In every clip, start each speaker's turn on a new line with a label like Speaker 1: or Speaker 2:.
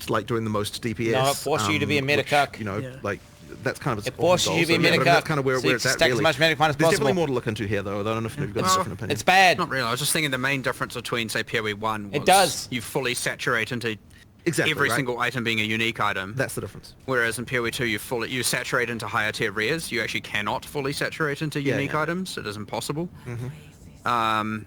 Speaker 1: most, like doing the most DPS.
Speaker 2: No, it forces you to be a meta cuck.
Speaker 1: You know, like that's kind of its
Speaker 2: It forces you to be a meta cuck.
Speaker 1: That's kind of where
Speaker 2: So you
Speaker 1: it's at.
Speaker 2: stack
Speaker 1: Really.
Speaker 2: as much magic fine as
Speaker 1: There's
Speaker 2: possible.
Speaker 1: definitely more to look into here, though. I don't know if you've got a different opinion.
Speaker 2: It's bad.
Speaker 3: Not really. I was just thinking the main difference between, say, PoE 1 was
Speaker 2: It does.
Speaker 3: you fully saturate into
Speaker 1: Exactly,
Speaker 3: every
Speaker 1: right?
Speaker 3: single item being a unique item.
Speaker 1: That's the difference.
Speaker 3: Whereas in PoE 2 you saturate into higher tier rares. You actually cannot fully saturate into unique items. It is impossible. So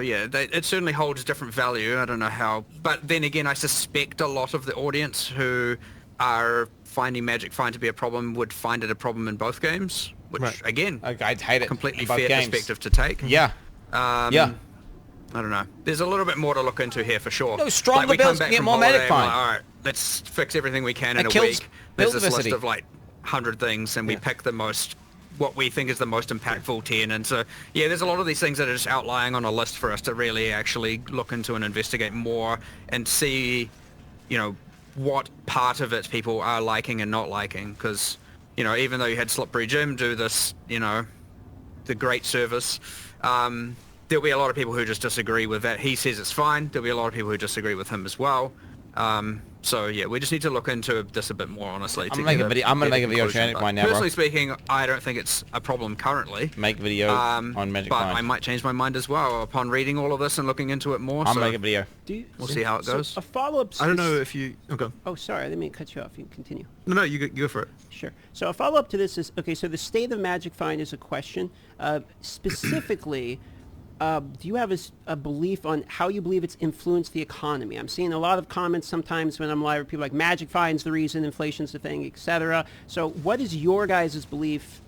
Speaker 3: yeah, it certainly holds different value. I don't know how, but then again, I suspect a lot of the audience who are finding Magic Find to be a problem would find it a problem in both games, which again,
Speaker 2: I'd hate it.
Speaker 3: completely
Speaker 2: in both
Speaker 3: fair
Speaker 2: games.
Speaker 3: perspective to take.
Speaker 2: Yeah.
Speaker 3: Yeah. I don't know. There's a little bit more to look into here for sure.
Speaker 2: No, stronger
Speaker 3: we come
Speaker 2: builds
Speaker 3: back
Speaker 2: get
Speaker 3: from
Speaker 2: more
Speaker 3: holiday
Speaker 2: Magic
Speaker 3: and we're
Speaker 2: Find.
Speaker 3: like, all right, let's fix everything we can in
Speaker 2: It
Speaker 3: a
Speaker 2: kills
Speaker 3: week. There's this list
Speaker 2: buildability.
Speaker 3: of like 100 things, and we pick the most, what we think is the most impactful 10. And so, yeah, there's a lot of these things that are just outlying on a list for us to really actually look into and investigate more and see, you know, what part of it people are liking and not liking. Because, you know, even though you had Slippery Jim do this, you know, the great service, there'll be a lot of people who just disagree with that. He says it's fine. There'll be a lot of people who disagree with him as well. So yeah, we just need to look into this a bit more honestly.
Speaker 2: I'm gonna make a video on Magic Find now, bro.
Speaker 3: Personally speaking, I don't think it's a problem currently.
Speaker 2: Make a video on Magic
Speaker 3: but
Speaker 2: Find.
Speaker 3: I might change my mind as well upon reading all of this and looking into it more.
Speaker 2: I'll
Speaker 3: so
Speaker 2: make a video.
Speaker 3: we'll see how it goes.
Speaker 4: So a follow-up.
Speaker 1: I don't know if you. Oh, go on.
Speaker 4: Oh, sorry, I didn't mean to cut you off. You can continue.
Speaker 1: No, you go for it.
Speaker 4: Sure. So a follow-up to this is, okay, so the state of Magic Find is a question. Specifically, do you have a belief on how you believe it's influenced the economy? I'm seeing a lot of comments sometimes when I'm live, people like Magic Find's the reason, inflation's the thing, etc. So what is your guys' belief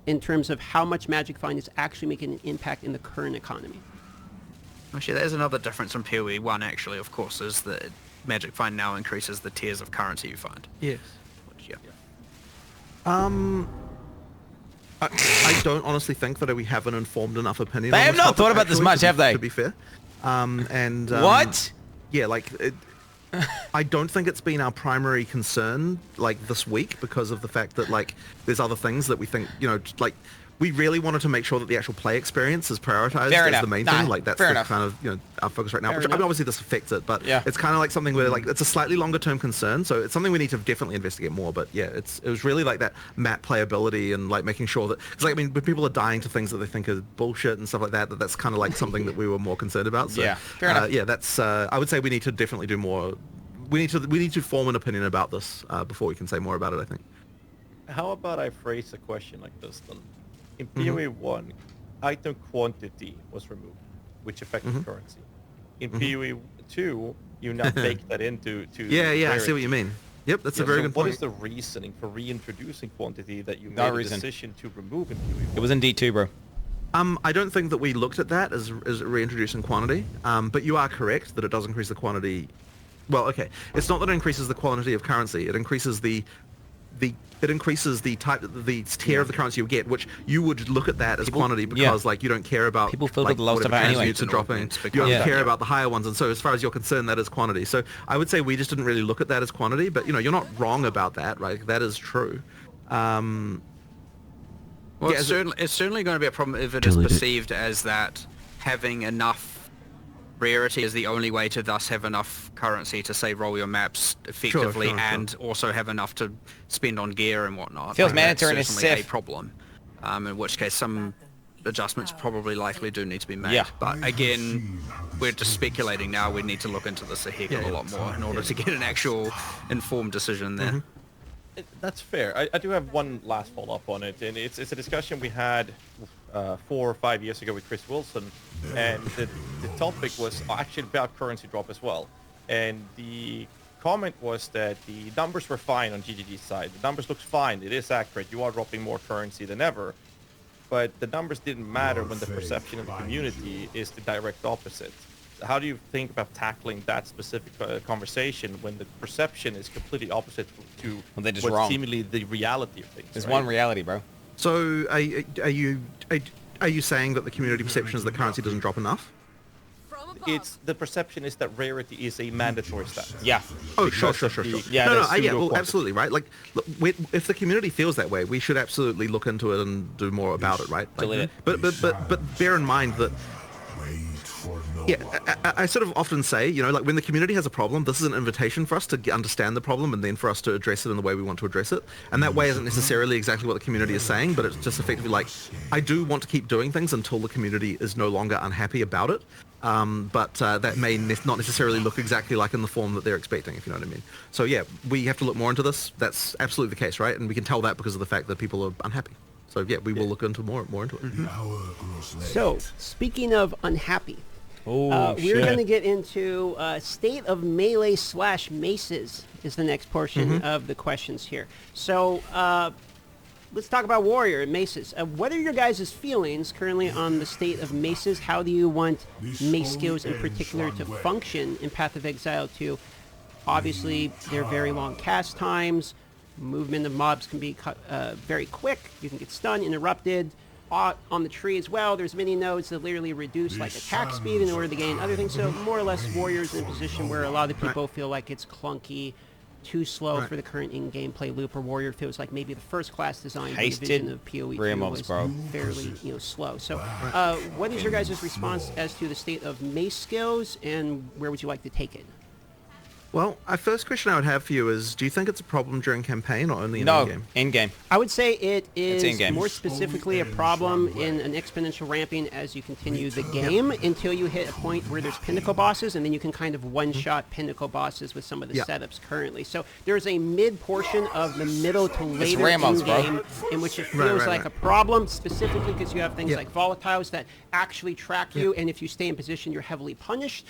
Speaker 4: in terms of how much Magic Find is actually making an impact in the current economy?
Speaker 3: Actually, there's another difference from PoE 1 actually, of course, is that Magic Find now increases the tiers of currency you find.
Speaker 1: Yes.
Speaker 3: Which, yeah.
Speaker 1: I don't honestly think that we have an informed enough opinion.
Speaker 2: They
Speaker 1: on
Speaker 2: have
Speaker 1: this
Speaker 2: not
Speaker 1: topic,
Speaker 2: thought about this
Speaker 1: actually,
Speaker 2: much,
Speaker 1: to
Speaker 2: have they?
Speaker 1: To be fair.
Speaker 2: What?
Speaker 1: Yeah, like, I don't think it's been our primary concern, like, this week, because of the fact that, like, there's other things that we think, you know, like, we really wanted to make sure that the actual play experience is prioritized as the main thing. Like, that's the kind of, you know, our focus right now. Which, I mean, obviously this affects it, but it's kind of like something where, like, it's a slightly longer term concern. So it's something we need to definitely investigate more. But yeah, it was really like that map playability and like making sure that, because like, I mean, when people are dying to things that they think are bullshit and stuff like that, that's kind of like something that we were more concerned about. So
Speaker 2: fair enough.
Speaker 1: yeah, that's, I would say we need to definitely do more. We need to form an opinion about this before we can say more about it, I think.
Speaker 5: How about I phrase a question like this then? In PoE 1, item quantity was removed, which affected currency. In PoE 2, you now bake that into
Speaker 1: Yeah, I see what you mean. Yep, that's a very good point.
Speaker 5: What is the reasoning for reintroducing quantity that you made
Speaker 2: No
Speaker 5: a
Speaker 2: reason.
Speaker 5: decision to remove in PoE 1?
Speaker 2: It was in D2, bro.
Speaker 1: I don't think that we looked at that as reintroducing quantity, but you are correct that it does increase the quantity. Well, okay, it's not that it increases the quantity of currency; it increases the type, the tier of the currency you get, which you would look at that as quantity because like you don't care about
Speaker 2: people filter
Speaker 1: like,
Speaker 2: the lowest of it anyway.
Speaker 1: You don't care about the higher ones, and so as far as you're concerned, that is quantity. So I would say we just didn't really look at that as quantity, but you know, you're not wrong about that, right? That is true.
Speaker 3: Well, it's certainly going to be a problem if it is perceived as that having enough rarity is the only way to thus have enough currency to, say, roll your maps effectively and also have enough to spend on gear and whatnot.
Speaker 2: Feels mandatory in a
Speaker 3: certainly a
Speaker 2: Civ.
Speaker 3: problem, in which case some adjustments probably likely do need to be made.
Speaker 2: Yeah.
Speaker 3: But again, we're just speculating now. We need to look into this a heck of a lot more in order to get an actual informed decision there.
Speaker 5: That's fair. I do have one last follow-up on it, and it's a discussion we had 4 or 5 years ago with Chris Wilson, and the topic was actually about currency drop as well. And the comment was that the numbers were fine on GGG's side. The numbers looked fine. It is accurate. You are dropping more currency than ever. But the numbers didn't matter when the perception in the community is the direct opposite. How do you think about tackling that specific conversation when the perception is completely opposite to what's seemingly the reality of things?
Speaker 2: There's one reality, bro.
Speaker 1: So are you saying that the community perception is that currency doesn't drop enough?
Speaker 5: It's the perception is that rarity is a mandatory stat.
Speaker 2: Yeah.
Speaker 1: Oh, sure.
Speaker 2: Yeah,
Speaker 1: Well, absolutely, right? Like, look, if the community feels that way, we should absolutely look into it and do more about it, right? Like,
Speaker 2: Delete it.
Speaker 1: But bear in mind that Yeah, I sort of often say, you know, like when the community has a problem, this is an invitation for us to understand the problem and then for us to address it in the way we want to address it. And that way isn't necessarily exactly what the community is saying, but it's just effectively like, I do want to keep doing things until the community is no longer unhappy about it. But that may not necessarily look exactly like in the form that they're expecting, if you know what I mean. So yeah, we have to look more into this. That's absolutely the case, right? And we can tell that because of the fact that people are unhappy. So yeah, we will look into more into it.
Speaker 4: So, speaking of unhappy,
Speaker 2: Oh,
Speaker 4: we're going to get into State of Melee / Maces is the next portion of the questions here. So, let's talk about Warrior and Maces. What are your guys' feelings currently on the state of Maces? How do you want Mace skills in particular to function in Path of Exile 2? Obviously, they're very long cast times. Movement of mobs can be very quick. You can get stunned, interrupted. On the tree as well, there's many nodes that literally reduce like attack speed in order to gain other things. So more or less, Warrior's in a position where a lot of people feel like it's clunky, too slow for the current in-gameplay loop. Or Warrior feels like maybe the first class design division of PoE2 was fairly slow. So what is your guys' response as to the state of Mace skills, and where would you like to take it?
Speaker 1: Well, our first question I would have for you is, do you think it's a problem during campaign or only in
Speaker 2: No,
Speaker 1: in-game?
Speaker 2: in-game.
Speaker 4: I would say it is
Speaker 2: in-game.
Speaker 4: more specifically a problem in an exponential ramping as you continue the game until you hit a point where there's pinnacle bosses, and then you can kind of one-shot pinnacle bosses with some of the setups currently. So there's a mid portion of the middle to later
Speaker 2: Ramos,
Speaker 4: in-game in which it feels like a problem, specifically because you have things like volatiles that actually track you, and if you stay in position, you're heavily punished.